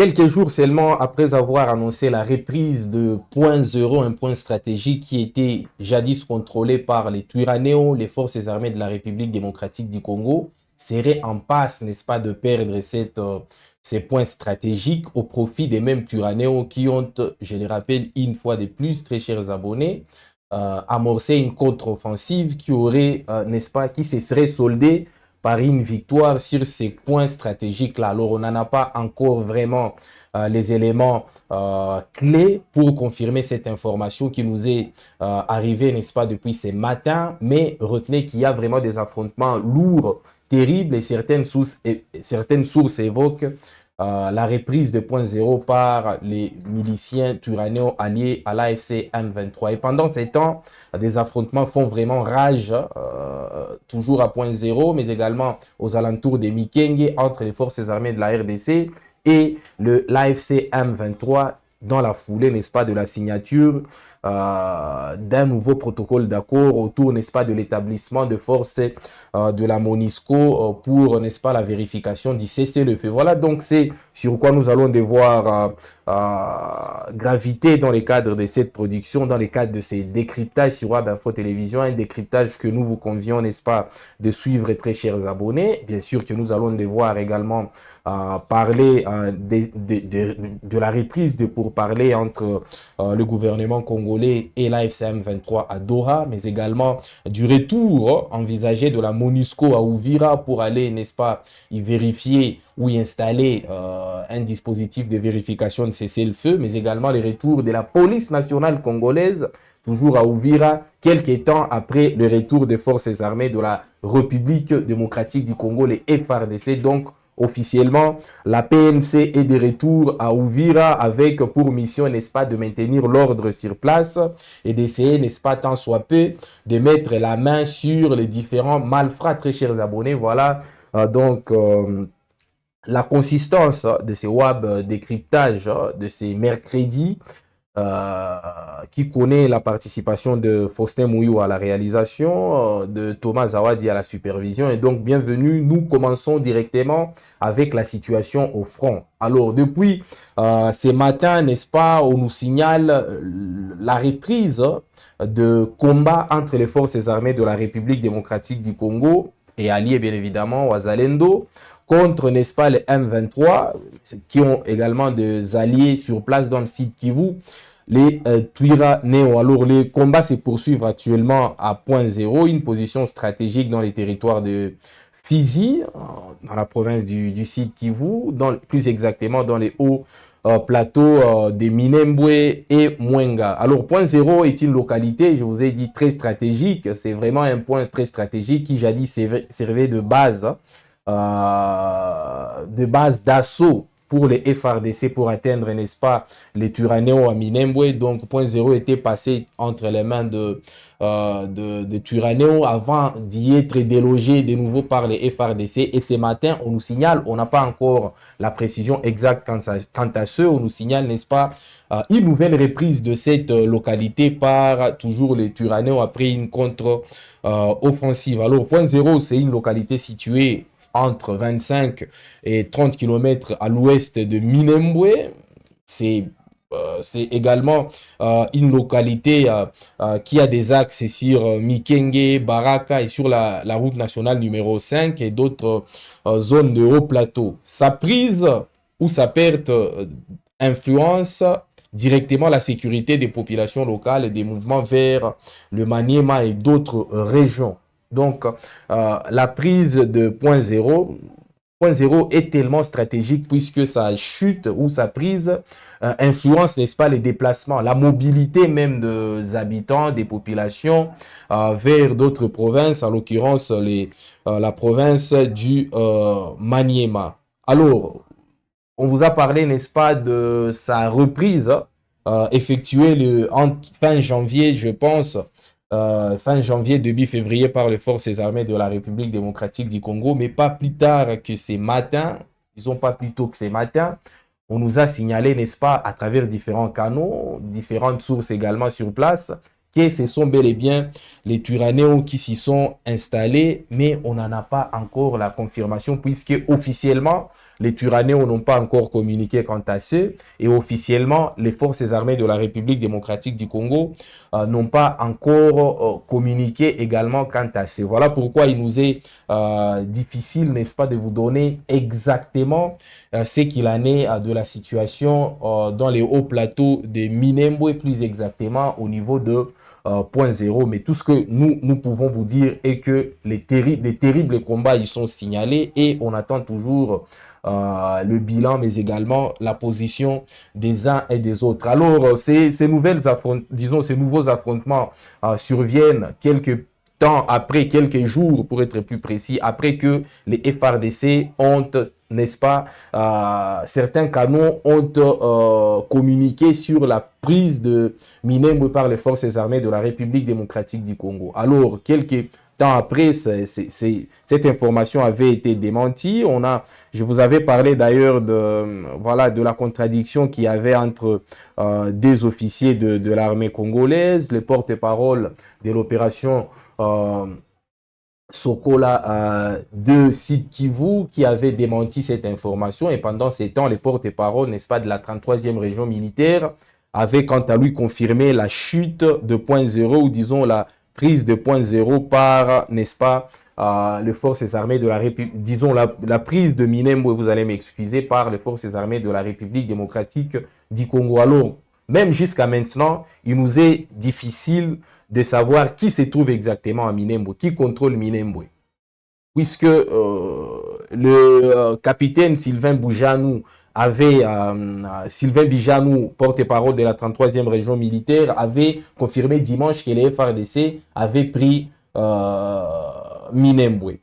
Quelques jours seulement après avoir annoncé la reprise de Point Zéro, un point stratégique qui était jadis contrôlé par les Twiraneos, les forces armées de la République démocratique du Congo, serait en passe, n'est-ce pas, de perdre ces points stratégiques au profit des mêmes Twiraneos qui ont, je le rappelle une fois de plus, très chers abonnés, amorcé une contre-offensive qui aurait, n'est-ce pas, qui se serait soldée par une victoire sur ces points stratégiques-là. Alors, on n'en a pas encore vraiment les éléments clés pour confirmer cette information qui nous est arrivée, n'est-ce pas, depuis ce matin, mais retenez qu'il y a vraiment des affrontements lourds, terribles, et certaines sources évoquent la reprise de Point Zéro par les miliciens Twiraneos alliés à l'AFC M23. Et pendant ces temps, des affrontements font vraiment rage, toujours à Point Zéro, mais également aux alentours des Mikenge, entre les forces armées de la RDC et l'AFC M23, dans la foulée, n'est-ce pas, de la signature d'un nouveau protocole d'accord autour, n'est-ce pas, de l'établissement de forces de la MONUSCO pour, n'est-ce pas, la vérification du cessez-le-feu. Voilà, donc c'est sur quoi nous allons devoir graviter dans le cadre de cette production, dans le cadre de ces décryptages sur Web Info Télévision, un décryptage que nous vous convions, n'est-ce pas, de suivre, très chers abonnés. Bien sûr que nous allons devoir également parler de la reprise de pourparlers entre le gouvernement congolais et l'AFC M23 à Doha, mais également du retour envisagé de la MONUSCO à Uvira pour aller, n'est-ce pas, y vérifier ou y installer un dispositif de vérification de cessez-le-feu, mais également le retour de la police nationale congolaise, toujours à Uvira, quelques temps après le retour des forces armées de la République démocratique du Congo, les FARDC. Donc, officiellement, la PNC est de retour à Uvira avec pour mission, n'est-ce pas, de maintenir l'ordre sur place et d'essayer, n'est-ce pas, tant soit peu, de mettre la main sur les différents malfrats, très chers abonnés. Voilà, la consistance de ces web décryptages de ces mercredis qui connaît la participation de Faustin Mouyou à la réalisation, de Thomas Zawadi à la supervision. Et donc, bienvenue, nous commençons directement avec la situation au front. Alors, depuis ce matin, n'est-ce pas, on nous signale la reprise de combats entre les forces armées de la République démocratique du Congo et alliés, bien évidemment, aux Zalendo, contre, n'est-ce pas, les M23, qui ont également des alliés sur place dans le site Kivu, les Twiraneos. Alors, les combats se poursuivent actuellement à Point Zéro, une position stratégique dans les territoires de Fizi, dans la province du site Kivu, plus exactement dans les hauts plateaux de Minembwe et Mwenga. Alors, Point Zéro est une localité, je vous ai dit, très stratégique. C'est vraiment un point très stratégique qui jadis servait de base d'assaut pour les FARDC pour atteindre, n'est-ce pas, les Twiraneos à Minembwe. Donc, Point Zéro était passé entre les mains de Twiraneos avant d'y être délogé de nouveau par les FARDC. Et ce matin, on nous signale, on n'a pas encore la précision exacte quant à ce, on nous signale, n'est-ce pas, une nouvelle reprise de cette localité par toujours les Twiraneos après une contre-offensive. Alors, Point Zéro, c'est une localité située entre 25 et 30 km à l'ouest de Minembwe. C'est également une localité qui a des axes sur Mikenge, Baraka et sur la route nationale numéro 5 et d'autres zones de haut plateau. Sa prise ou sa perte influence directement la sécurité des populations locales et des mouvements vers le Maniema et d'autres régions. Donc, la prise de Point Zéro est tellement stratégique puisque sa chute ou sa prise influence, n'est-ce pas, les déplacements, la mobilité même des habitants, des populations vers d'autres provinces, en l'occurrence la province du Maniema. Alors, on vous a parlé, n'est-ce pas, de sa reprise effectuée fin janvier, je pense, fin janvier, début février par les forces armées de la République démocratique du Congo, mais pas plus tard que ces matins, disons pas plus tôt que ces matins, on nous a signalé, n'est-ce pas, à travers différents canaux, différentes sources également sur place, que ce sont bel et bien les Twiraneos qui s'y sont installés, mais on n'en a pas encore la confirmation puisque officiellement, les Turaniens n'ont pas encore communiqué quant à ce, et officiellement, les forces armées de la République démocratique du Congo n'ont pas encore communiqué également quant à ce. Voilà pourquoi il nous est difficile, n'est-ce pas, de vous donner exactement ce qu'il en est de la situation dans les hauts plateaux de Minembwe, plus exactement au niveau de point zéro. Mais tout ce que nous pouvons vous dire est que des terribles combats ils sont signalés et on attend toujours le bilan, mais également la position des uns et des autres. Alors, ces nouveaux affrontements surviennent quelques temps après, quelques jours pour être plus précis, après que les FRDC ont, n'est-ce pas, certains canons ont communiqué sur la prise de Minembwe par les forces armées de la République démocratique du Congo. Alors, quelques temps après, cette information avait été démentie. Je vous avais parlé d'ailleurs de la contradiction qu'il y avait entre des officiers de l'armée congolaise, le porte-parole de l'opération Sokola de Sud Kivu qui avait démenti cette information, et pendant ces temps, les porte-parole, n'est-ce pas, de la 33e région militaire avait quant à lui confirmé la chute de point zéro, ou disons la prise de point zéro par, n'est-ce pas, les forces armées de la République, disons la prise de Minembwe, vous allez m'excuser, par les forces armées de la République démocratique du Congo. Alors, même jusqu'à maintenant, il nous est difficile de savoir qui se trouve exactement à Minembwe, qui contrôle Minembwe. Puisque le capitaine Sylvain Boujanou Sylvain Bijanou, porte-parole de la 33e région militaire, avait confirmé dimanche que les FRDC avaient pris Minembwe.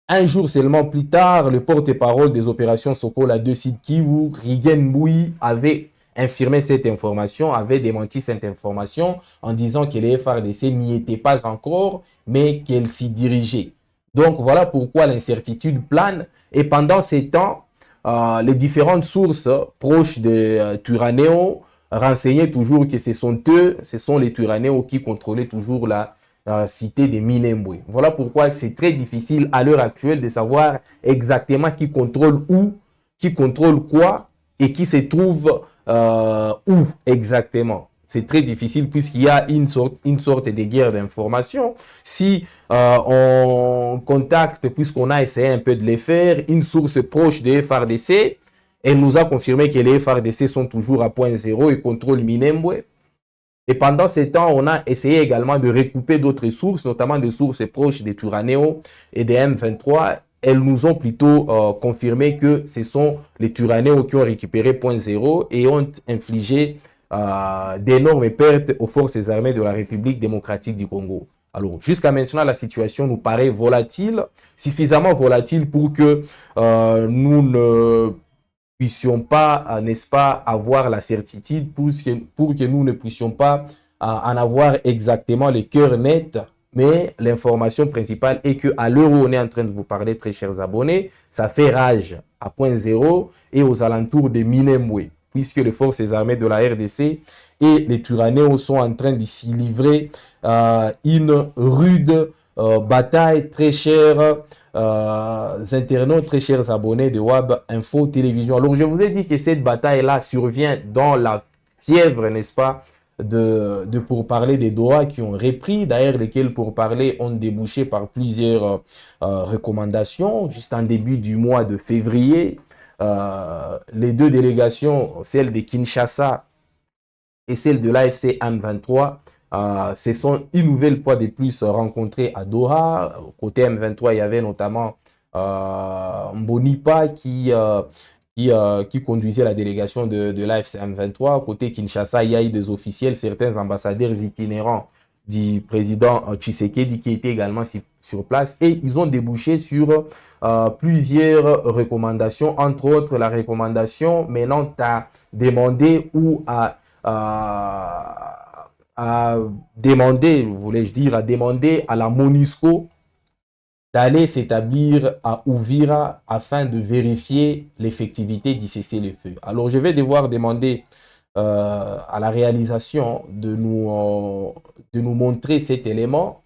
Un jour seulement plus tard, le porte-parole des opérations Sokola 2 Sud Kivu, Rigen Mboui, avait infirmé cette information, avait démenti cette information en disant que les FRDC n'y étaient pas encore, mais qu'elles s'y dirigeaient. Donc voilà pourquoi l'incertitude plane. Et pendant ces temps, les différentes sources proches de Twirwanéo renseignaient toujours que ce sont les Twirwanéo qui contrôlaient toujours la cité de Minembwe. Voilà pourquoi c'est très difficile à l'heure actuelle de savoir exactement qui contrôle où, qui contrôle quoi et qui se trouve où exactement. C'est très difficile puisqu'il y a une sorte de guerre d'information. Si on contacte, puisqu'on a essayé un peu de les faire, une source proche des FRDC, elle nous a confirmé que les FRDC sont toujours à point zéro et contrôlent Minembwe. Et pendant ce temps, on a essayé également de recouper d'autres sources, notamment des sources proches des Twirwanéo et des M23. Elles nous ont plutôt confirmé que ce sont les Twirwanéo qui ont récupéré point zéro et ont infligé d'énormes pertes aux forces armées de la République démocratique du Congo. Alors, jusqu'à maintenant, la situation nous paraît volatile, suffisamment volatile pour que nous ne puissions pas, n'est-ce pas, avoir la certitude, pour que nous ne puissions pas en avoir exactement le cœur net. Mais l'information principale est qu'à l'heure où on est en train de vous parler, très chers abonnés, ça fait rage à point zéro et aux alentours de Minembwe, puisque les forces armées de la RDC et les Twirwanéo sont en train de s'y livrer une rude bataille. Très chers internautes, très chers abonnés de WAB Info Télévision. Alors, je vous ai dit que cette bataille-là survient dans la fièvre, n'est-ce pas, de pourparlers des Doha qui ont repris, d'ailleurs lesquels pourparlers ont débouché par plusieurs recommandations. Juste en début du mois de février, les deux délégations, celle de Kinshasa et celle de l'AFC M23, se sont une nouvelle fois de plus rencontrées à Doha. Côté M23, il y avait notamment Mbonipa qui conduisait la délégation de l'AFC M23. Côté Kinshasa, il y a eu des officiels, certains ambassadeurs itinérants du président Tshisekedi qui étaient également sur place, et ils ont débouché sur plusieurs recommandations, entre autres la recommandation menant à demander ou à demander, voulais-je dire, à demander à la MONUSCO d'aller s'établir à Uvira afin de vérifier l'effectivité du cessez-le-feu. Alors, je vais devoir demander à la réalisation de nous montrer cet élément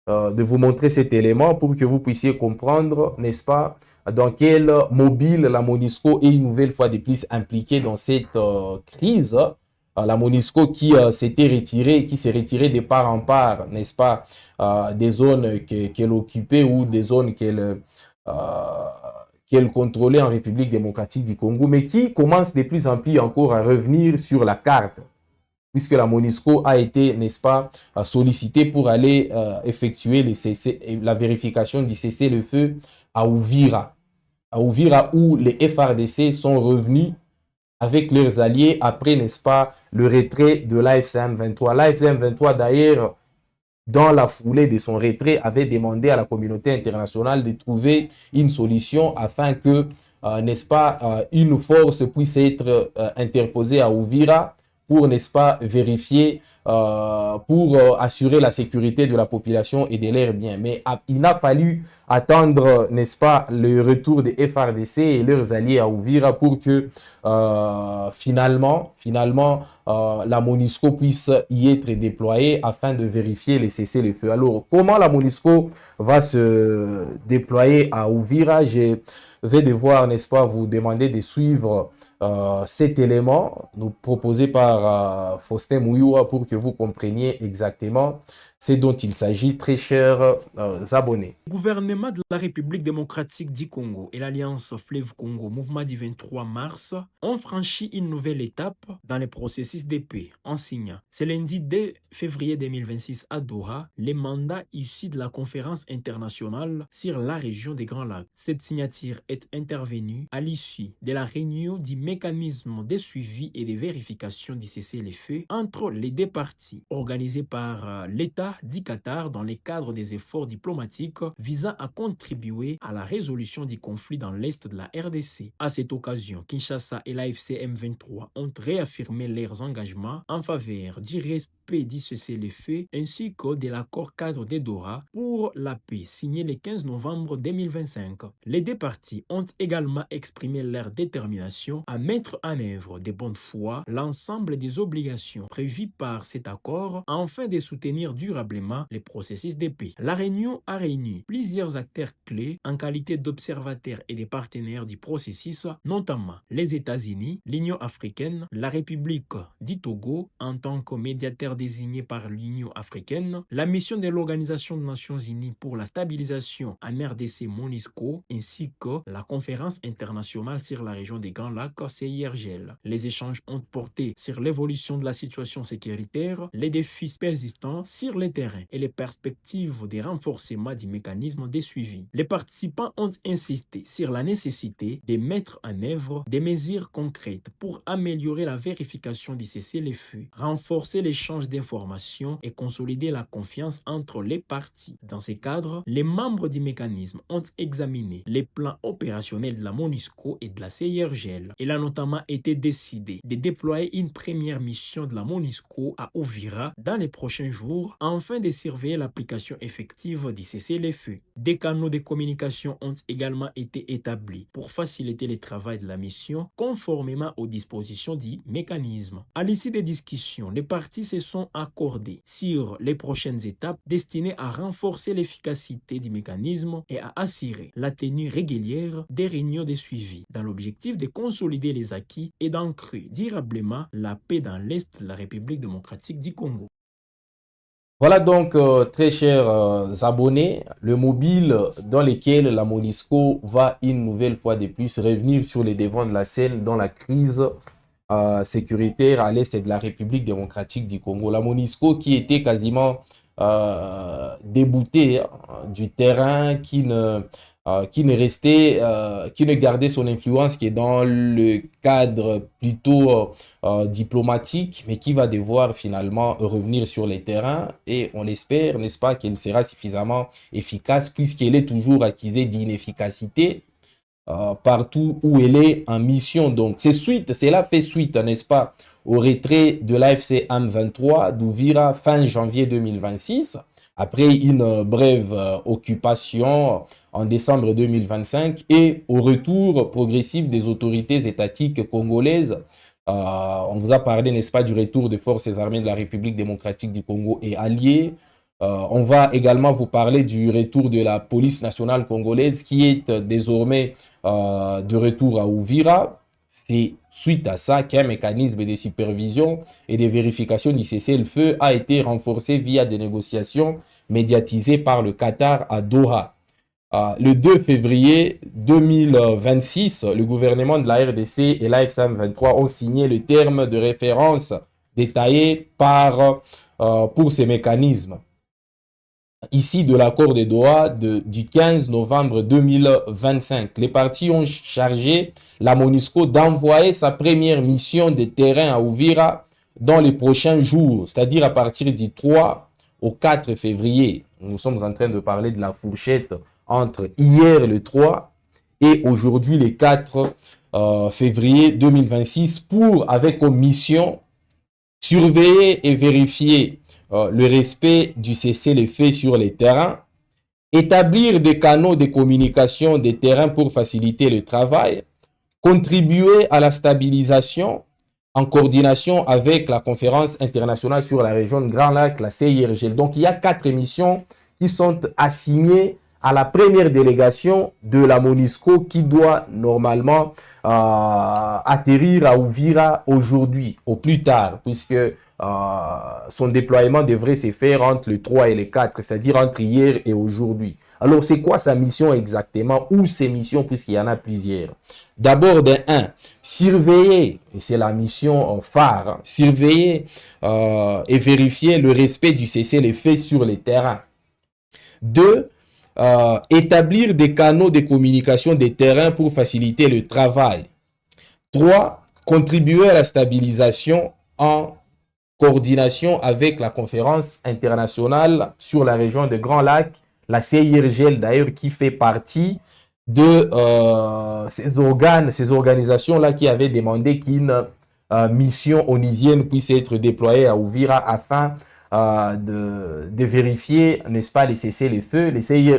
de vous montrer cet élément pour que vous puissiez comprendre, n'est-ce pas, dans quel mobile la MONUSCO est une nouvelle fois de plus impliquée dans cette crise. La MONUSCO qui s'était retirée, qui s'est retirée de part en part, n'est-ce pas, des zones qu'elle occupait ou des zones qu'elle contrôlait en République démocratique du Congo, mais qui commence de plus en plus encore à revenir sur la carte, puisque la MONUSCO a été, n'est-ce pas, sollicitée pour aller effectuer la vérification du cessez-le-feu à Uvira. À Uvira, où les FARDC sont revenus avec leurs alliés après, n'est-ce pas, le retrait de l'AFCM 23. L'AFCM 23, d'ailleurs, dans la foulée de son retrait, avait demandé à la communauté internationale de trouver une solution afin que, n'est-ce pas, une force puisse être interposée à Uvira pour, n'est-ce pas, vérifier, pour assurer la sécurité de la population et de leurs biens. Mais il n'a fallu attendre, n'est-ce pas, le retour des FARDC et leurs alliés à Uvira pour que finalement, la MONUSCO puisse y être déployée afin de vérifier les cessez-le-feu. Alors, comment la MONUSCO va se déployer à Uvira? Je vais devoir, n'est-ce pas, vous demander de suivre cet élément nous proposé par Faustin Mouyoua pour que vous compreniez exactement ce dont il s'agit, très chers abonnés. Le gouvernement de la République démocratique du Congo et l'Alliance Fleuve Congo, mouvement du 23 mars, ont franchi une nouvelle étape dans le processus de paix en signant ce lundi 2 février 2026 à Doha les mandats issus de la conférence internationale sur la région des Grands Lacs. Cette signature est intervenue à l'issue de la réunion du mécanisme de suivi et de vérification du cessez-le-feu entre les deux parties, organisée par l'État du Qatar dans le cadre des efforts diplomatiques visant à contribuer à la résolution du conflit dans l'est de la RDC. À cette occasion, Kinshasa et l'AFC M23 ont réaffirmé leurs engagements en faveur du respect du cessez-le-feu ainsi que de l'accord cadre de Doha pour la paix signé le 15 novembre 2025. Les deux parties ont également exprimé leur détermination à mettre en œuvre de bonne foi l'ensemble des obligations prévues par cet accord afin de soutenir durablement les processus de paix. La réunion a réuni plusieurs acteurs clés en qualité d'observateurs et de partenaires du processus, notamment les États-Unis, l'Union africaine, la République du Togo en tant que médiateur désigné par l'Union africaine, la mission de l'Organisation des Nations Unies pour la stabilisation en RDC MONUSCO ainsi que la conférence internationale sur la région des Grands Lacs CIRGL. Les échanges ont porté sur l'évolution de la situation sécuritaire, les défis persistants sur le terrain et les perspectives de renforcement du mécanisme de suivi. Les participants ont insisté sur la nécessité de mettre en œuvre des mesures concrètes pour améliorer la vérification du cessez-le-feu, renforcer l'échange d'informations et consolider la confiance entre les parties. Dans ce cadre, les membres du mécanisme ont examiné les plans opérationnels de la MONUSCO et de la CIRGL. Il a notamment été décidé de déployer une première mission de la MONUSCO à Uvira dans les prochains jours afin de surveiller l'application effective du cessez-le-feu. Des canaux de communication ont également été établis pour faciliter le travail de la mission conformément aux dispositions du mécanisme. À l'issue des discussions, les parties se sont accordées sur les prochaines étapes destinées à renforcer l'efficacité du mécanisme et à assurer la tenue régulière des réunions de suivi dans l'objectif de consolider les acquis et d'ancrer durablement la paix dans l'Est de la République démocratique du Congo. Voilà donc, très chers abonnés, le mobile dans lequel la MONUSCO va une nouvelle fois de plus revenir sur les devants de la scène dans la crise sécuritaire à l'est de la République démocratique du Congo. La MONUSCO qui était quasiment déboutée du terrain, qui ne restait, qui ne gardait son influence, qui est dans le cadre plutôt diplomatique, mais qui va devoir finalement revenir sur les terrains. Et on l'espère, n'est-ce pas, qu'elle sera suffisamment efficace puisqu'elle est toujours accusée d'inefficacité partout où elle est en mission. Donc, cela fait suite, n'est-ce pas, au retrait de l'AFC M23 d'Uvira fin janvier 2026, après une brève occupation en décembre 2025 et au retour progressif des autorités étatiques congolaises. On vous a parlé, n'est-ce pas, du retour des forces armées de la République démocratique du Congo et alliés. On va également vous parler du retour de la police nationale congolaise qui est désormais de retour à Uvira. C'est suite à ça qu'un mécanisme de supervision et de vérification du cessez-le-feu a été renforcé via des négociations médiatisées par le Qatar à Doha. Le 2 février 2026, le gouvernement de la RDC et l'AFC M23 ont signé le terme de référence détaillé pour ces mécanismes. Ici, de l'accord de Doha du 15 novembre 2025. Les partis ont chargé la MONUSCO d'envoyer sa première mission de terrain à Uvira dans les prochains jours, c'est-à-dire à partir du 3 au 4 février. Nous sommes en train de parler de la fourchette entre hier le 3 et aujourd'hui le 4 février 2026 pour, avec comme mission, surveiller et vérifier le respect du cessez-le-feu sur les terrains, établir des canaux de communication des terrains pour faciliter le travail, contribuer à la stabilisation en coordination avec la conférence internationale sur la région de Grand Lac, la CIRGL. Donc, il y a 4 missions qui sont assignées à la première délégation de la MONUSCO qui doit normalement atterrir à Uvira aujourd'hui, au plus tard, puisque son déploiement devrait se faire entre le 3 et le 4, c'est-à-dire entre hier et aujourd'hui. Alors, c'est quoi sa mission exactement, ou ses missions, puisqu'il y en a plusieurs? D'abord, de 1, surveiller, et c'est la mission phare, surveiller et vérifier le respect du cessez-le-feu sur les terrains. 2, établir des canaux de communication des terrains pour faciliter le travail. 3, contribuer à la stabilisation en coordination avec la conférence internationale sur la région de Grand Lac, la CIRGL d'ailleurs, qui fait partie de ces organisations-là qui avaient demandé qu'une mission onusienne puisse être déployée à Uvira afin de vérifier, n'est-ce pas, les cessez-le-feu.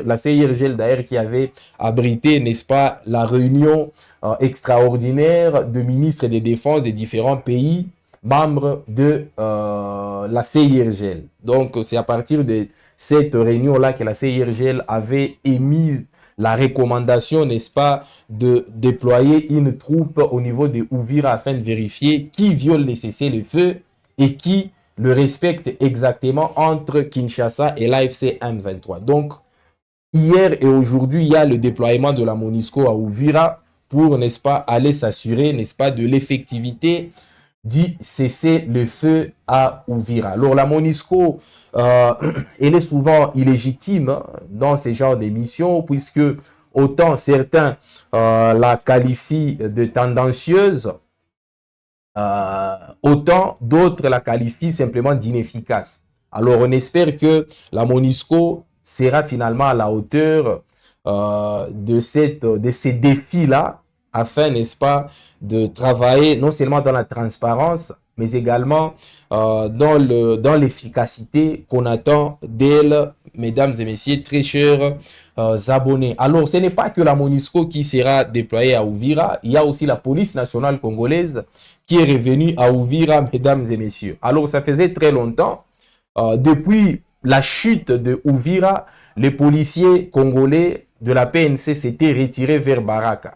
La CIRGL d'ailleurs qui avait abrité, n'est-ce pas, la réunion extraordinaire de ministres de défense des différents pays membres de la CIRGL. Donc, c'est à partir de cette réunion-là que la CIRGL avait émis la recommandation, n'est-ce pas, de déployer une troupe au niveau de Uvira afin de vérifier qui viole les cessez-le-feu et qui le respecte exactement entre Kinshasa et l'AFC M23. Donc, hier et aujourd'hui, il y a le déploiement de la MONUSCO à Uvira pour, n'est-ce pas, aller s'assurer, n'est-ce pas, de l'effectivité du cessez-le-feu à Uvira. Alors, la MONUSCO, elle est souvent illégitime dans ce genre d'émissions, puisque autant certains la qualifient de tendancieuse, autant d'autres la qualifient simplement d'inefficace. Alors, on espère que la MONUSCO sera finalement à la hauteur de ces défis-là, afin, n'est-ce pas, de travailler non seulement dans la transparence, mais également dans l'efficacité qu'on attend d'elle, mesdames et messieurs, très chers abonnés. Alors, ce n'est pas que la MONUSCO qui sera déployée à Uvira, il y a aussi la police nationale congolaise qui est revenue à Uvira, mesdames et messieurs. Alors, ça faisait très longtemps, depuis la chute de Uvira, les policiers congolais de la PNC s'étaient retirés vers Baraka.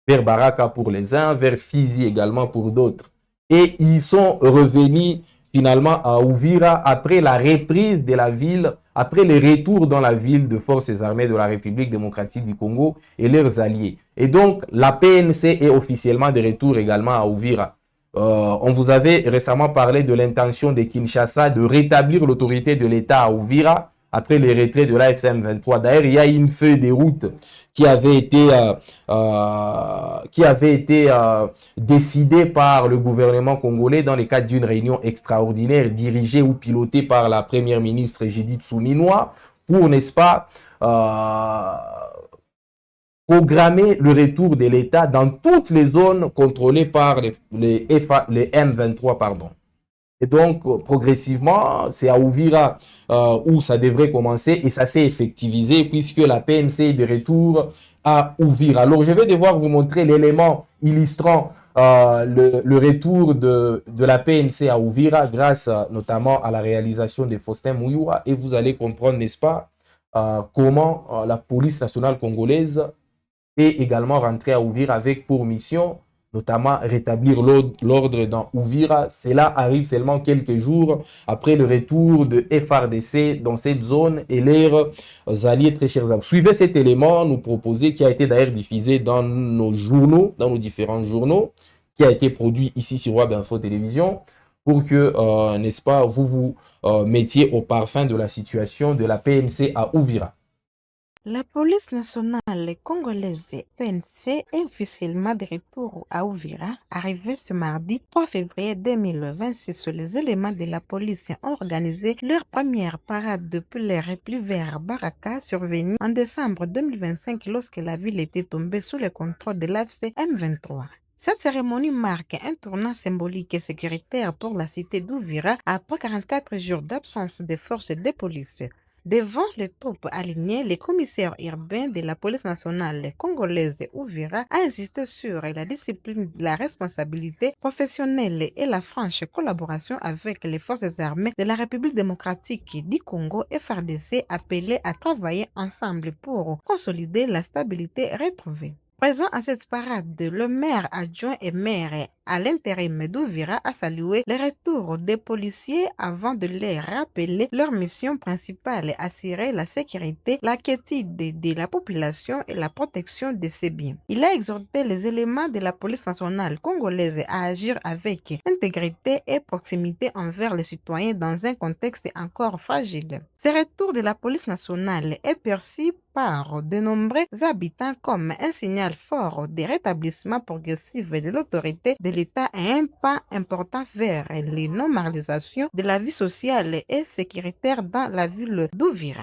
Vers Baraka pour les uns, vers Fizi également pour d'autres. Et ils sont revenus finalement à Uvira après la reprise de la ville, après le retour dans la ville de forces armées de la République démocratique du Congo et leurs alliés. Et donc, la PNC est officiellement de retour également à Uvira. On vous avait récemment parlé de l'intention de Kinshasa de rétablir l'autorité de l'État à Uvira après les retraits de l'AFC M23. D'ailleurs, il y a une feuille de route qui avait été décidée par le gouvernement congolais dans le cadre d'une réunion extraordinaire dirigée ou pilotée par la première ministre Judith Suminwa pour, n'est-ce pas, programmer le retour de l'État dans toutes les zones contrôlées par les M23, pardon. Et donc, progressivement, c'est à Uvira où ça devrait commencer et ça s'est effectivisé puisque la PNC est de retour à Uvira. Alors, je vais devoir vous montrer l'élément illustrant le retour de la PNC à Uvira grâce notamment à la réalisation de Faustin Mouyoua. Et vous allez comprendre, n'est-ce pas, comment la police nationale congolaise est également rentrée à Uvira avec pour mission notamment rétablir l'ordre dans Uvira. Cela arrive seulement quelques jours après le retour de FRDC dans cette zone et leurs alliés très chers amis. Suivez cet élément nous proposé, qui a été d'ailleurs diffusé dans nos journaux, dans nos différents journaux, qui a été produit ici sur Web Info Télévision, pour que, n'est-ce pas, vous mettiez au parfum de la situation de la PNC à Uvira. La police nationale congolaise PNC est officiellement de retour à Uvira, arrivée ce mardi 3 février 2026. Les éléments de la police ont organisé leur première parade depuis les replis vers Baraka, survenue en décembre 2025 lorsque la ville était tombée sous le contrôle de l'AFC M23. Cette cérémonie marque un tournant symbolique et sécuritaire pour la cité d'Uvira après 44 jours d'absence des forces de police. Devant les troupes alignées, le commissaire urbain de la police nationale congolaise Uvira a insisté sur la discipline, la responsabilité professionnelle et la franche collaboration avec les forces armées de la République démocratique du Congo FARDC, appelées à travailler ensemble pour consolider la stabilité retrouvée. Présent à cette parade, le maire adjoint et maire à l'intérim d'Uvira a salué le retour des policiers avant de leur rappeler leur mission principale, assurer la sécurité, la quiétude de la population et la protection de ses biens. Il a exhorté les éléments de la police nationale congolaise à agir avec intégrité et proximité envers les citoyens dans un contexte encore fragile. Ce retour de la police nationale est perçu par de nombreux habitants comme un signal fort de rétablissement progressif de l'autorité de l'État et un pas important vers les normalisations de la vie sociale et sécuritaire dans la ville d'Uvira.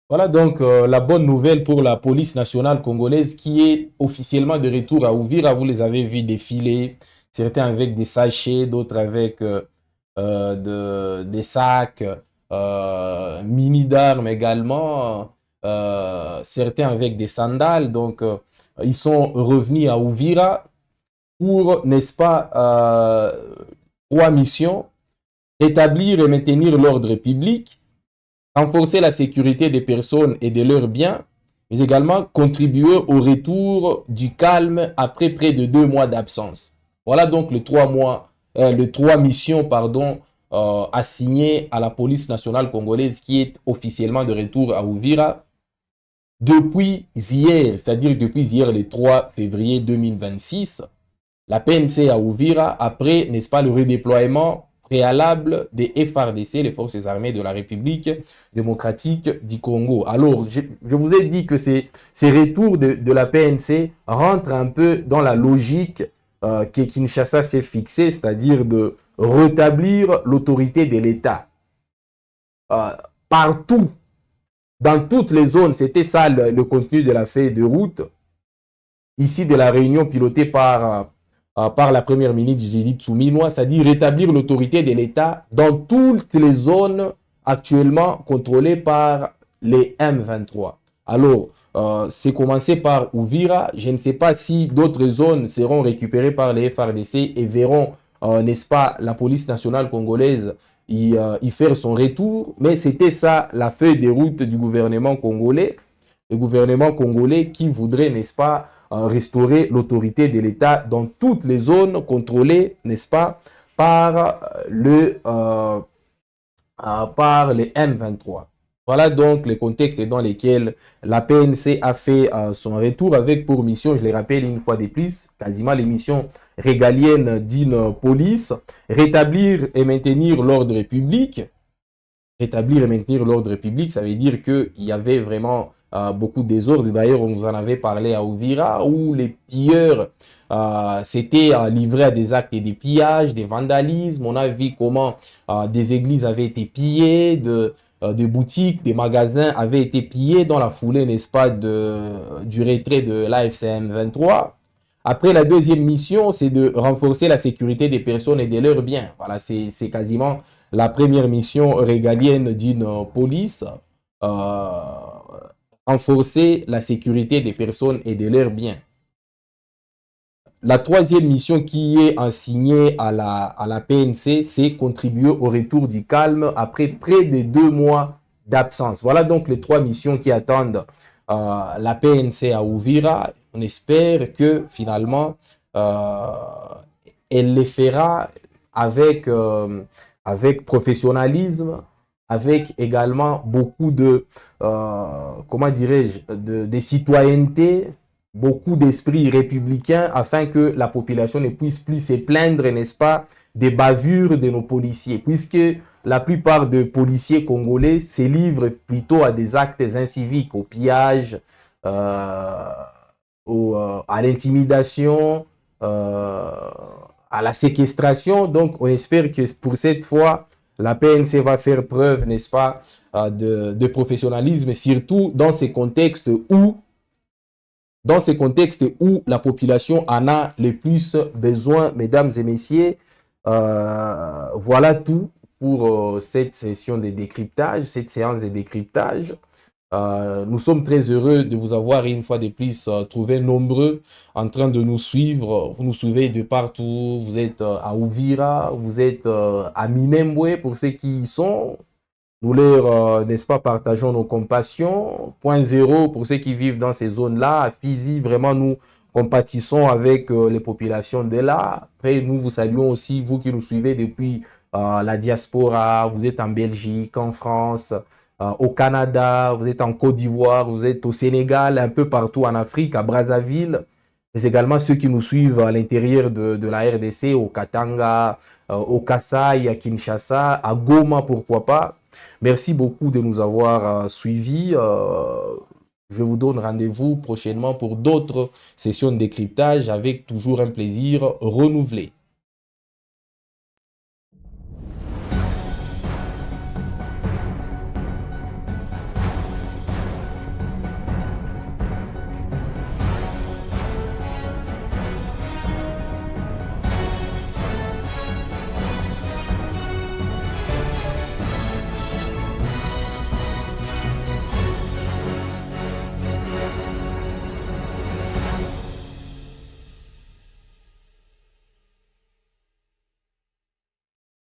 Voilà donc la bonne nouvelle pour la police nationale congolaise qui est officiellement de retour à Uvira. Vous les avez vus défiler, certains avec des sachets, d'autres avec des sacs, mini d'armes également, certains avec des sandales. Donc, ils sont revenus à Uvira pour, n'est-ce pas, 3 missions: établir et maintenir l'ordre public, renforcer la sécurité des personnes et de leurs biens, mais également contribuer au retour du calme après près de 2 mois d'absence. Voilà donc les 3 missions, pardon, assignées à la police nationale congolaise qui est officiellement de retour à Uvira depuis hier, c'est-à-dire depuis hier le 3 février 2026. La PNC à Uvira après, n'est-ce pas, le redéploiement préalable des FARDC, les forces armées de la République démocratique du Congo. Alors, je vous ai dit que ces retours de la PNC rentrent un peu dans la logique que Kinshasa s'est fixée, c'est-à-dire de rétablir l'autorité de l'État. Partout, dans toutes les zones, c'était ça le contenu de la feuille de route. Ici, de la réunion pilotée par la première ministre Judith Suminwa, c'est-à-dire rétablir l'autorité de l'État dans toutes les zones actuellement contrôlées par les M23. Alors, c'est commencé par Uvira. Je ne sais pas si d'autres zones seront récupérées par les FARDC et verront, n'est-ce pas, la police nationale congolaise y faire son retour. Mais c'était ça la feuille de route du gouvernement congolais. Le gouvernement congolais qui voudrait, n'est-ce pas, restaurer l'autorité de l'État dans toutes les zones contrôlées, n'est-ce pas, par les M23. Voilà donc le contexte dans lequel la PNC a fait son retour avec pour mission, je le rappelle une fois de plus, quasiment les missions régaliennes d'une police: rétablir et maintenir l'ordre public. Rétablir et maintenir l'ordre public, ça veut dire qu'il y avait vraiment beaucoup de désordre. D'ailleurs, on nous en avait parlé à Uvira, où les pilleurs s'étaient livrés à des actes de pillage, des vandalismes. On a vu comment des églises avaient été pillées, des boutiques, des magasins avaient été pillés dans la foulée, n'est-ce pas, du retrait de l'AFCM 23. Après, la deuxième mission, c'est de renforcer la sécurité des personnes et de leurs biens. Voilà, c'est quasiment la première mission régalienne d'une police. Renforcer la sécurité des personnes et de leurs biens. La troisième mission qui est assignée à la PNC, c'est contribuer au retour du calme après près de 2 mois d'absence. Voilà donc les 3 missions qui attendent la PNC à Uvira. On espère que finalement, elle les fera avec, avec professionnalisme, avec également beaucoup de, comment dirais-je, de citoyenneté, beaucoup d'esprit républicain, afin que la population ne puisse plus se plaindre, n'est-ce pas, des bavures de nos policiers, puisque la plupart des policiers congolais se livrent plutôt à des actes inciviques, au pillage, à l'intimidation, à la séquestration. Donc, on espère que pour cette fois, la PNC va faire preuve, n'est-ce pas, de professionnalisme, surtout dans ces contextes où la population en a le plus besoin, mesdames et messieurs. Voilà tout pour cette session de décryptage, cette séance de décryptage. Nous sommes très heureux de vous avoir une fois de plus trouvé nombreux en train de nous suivre. Vous nous suivez de partout. Vous êtes à Uvira, vous êtes à Minembwe pour ceux qui y sont. Nous leur, n'est-ce pas, partageons nos compassions. Point zéro pour ceux qui vivent dans ces zones-là. À Fizi, vraiment, nous compatissons avec les populations de là. Après, nous vous saluons aussi, vous qui nous suivez depuis la diaspora. Vous êtes en Belgique, en France, au Canada, vous êtes en Côte d'Ivoire, vous êtes au Sénégal, un peu partout en Afrique, à Brazzaville. Mais également ceux qui nous suivent à l'intérieur de la RDC, au Katanga, au Kasaï, à Kinshasa, à Goma, pourquoi pas. Merci beaucoup de nous avoir suivis. Je vous donne rendez-vous prochainement pour d'autres sessions de décryptage avec toujours un plaisir renouvelé.